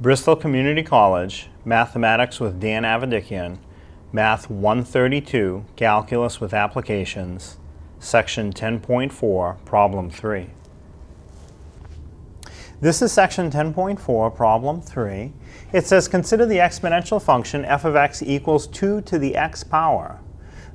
Bristol Community College, Mathematics with Dan Avedikian, Math 132, Calculus with Applications, Section 10.4, Problem 3. This is Section 10.4, Problem 3. It says, consider the exponential function f of x equals 2 to the x power.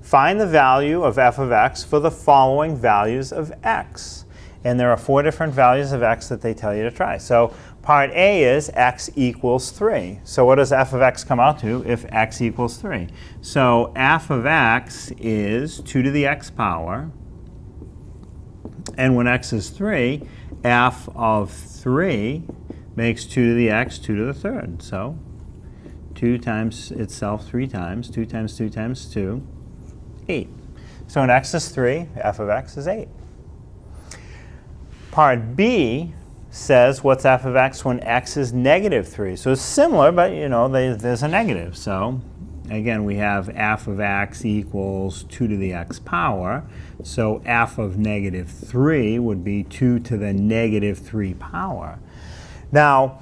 Find the value of f of x for the following values of x. And there are 4 different values of x that they tell you to try. So part A is x equals 3. So what does f of x come out to if x equals 3? So f of x is 2 to the x power. And when x is 3, f of 3 makes 2 to the x, 2 to the third. So 2 times itself 3 times. 2 times 2 times 2, 8. So when x is 3, f of x is 8. Part B says what's f of x when x is negative 3. So it's similar, but there's a negative. So again, we have f of x equals 2 to the x power. So f of negative 3 would be 2 to the negative 3 power. Now,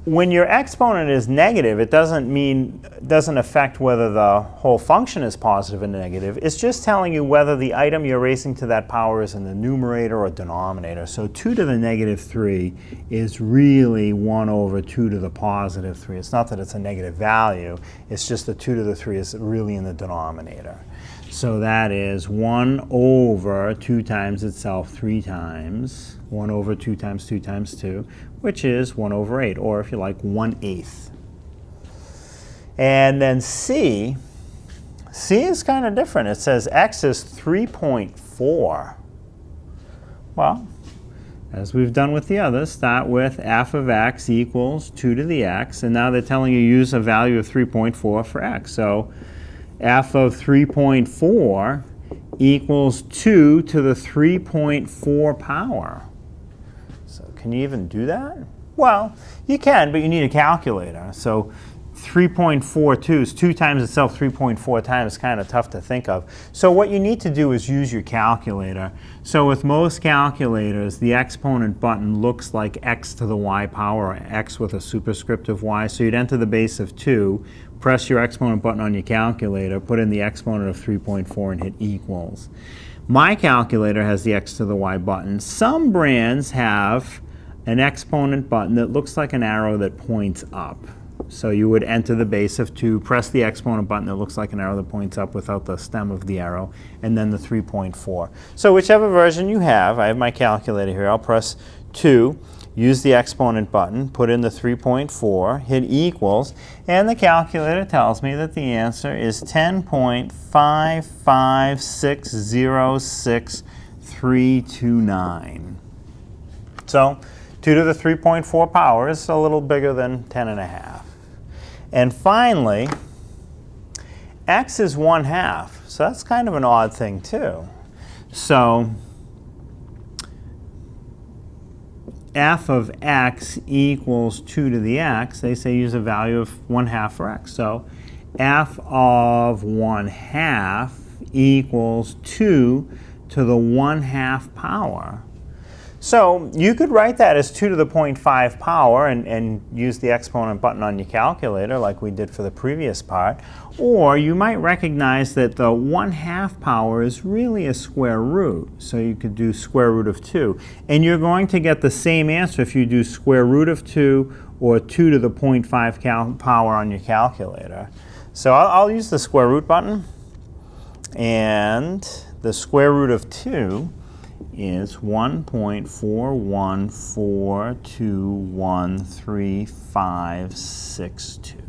when your exponent is negative, it doesn't affect whether the whole function is positive or negative. It's just telling you whether the item you're raising to that power is in the numerator or denominator. So 2 to the negative 3 is really 1 over 2 to the positive 3. It's not that it's a negative value. It's just the 2 to the 3 is really in the denominator. So that is 1 over 2 times itself 3 times. 1 over 2 times 2 times 2, which is 1 over 8, or if you like, 1/8. And then C is kind of different. It says x is 3.4. Well, as we've done with the others, start with f of x equals 2 to the x, and now they're telling you use a value of 3.4 for x. So f of 3.4 equals 2 to the 3.4 power. So can you even do that? Well, you can, but you need a calculator. So 3.42 is 2 times itself 3.4 times. Kind of tough to think of. So what you need to do is use your calculator. So with most calculators, the exponent button looks like x to the y power, or x with a superscript of y. So you'd enter the base of 2, press your exponent button on your calculator, put in the exponent of 3.4 and hit equals. My calculator has the x to the y button. Some brands have an exponent button that looks like an arrow that points up. So you would enter the base of 2, press the exponent button that looks like an arrow that points up without the stem of the arrow, and then the 3.4. So whichever version you have, I have my calculator here, I'll press 2, use the exponent button, put in the 3.4, hit equals, and the calculator tells me that the answer is 10.55606,329. So 2 to the 3.4 power is a little bigger than 10.5. And finally, x is 1/2. So that's kind of an odd thing too. So f of x equals 2 to the x, they say use a value of 1/2 for x. So f of 1/2 equals 2 to the 1/2 power. So you could write that as 2 to the 0.5 power and use the exponent button on your calculator like we did for the previous part. Or you might recognize that the 1/2 power is really a square root. So you could do square root of 2. And you're going to get the same answer if you do square root of 2 or 2 to the 0.5 power on your calculator. So I'll use the square root button. And the square root of 2 is 1.4142135562.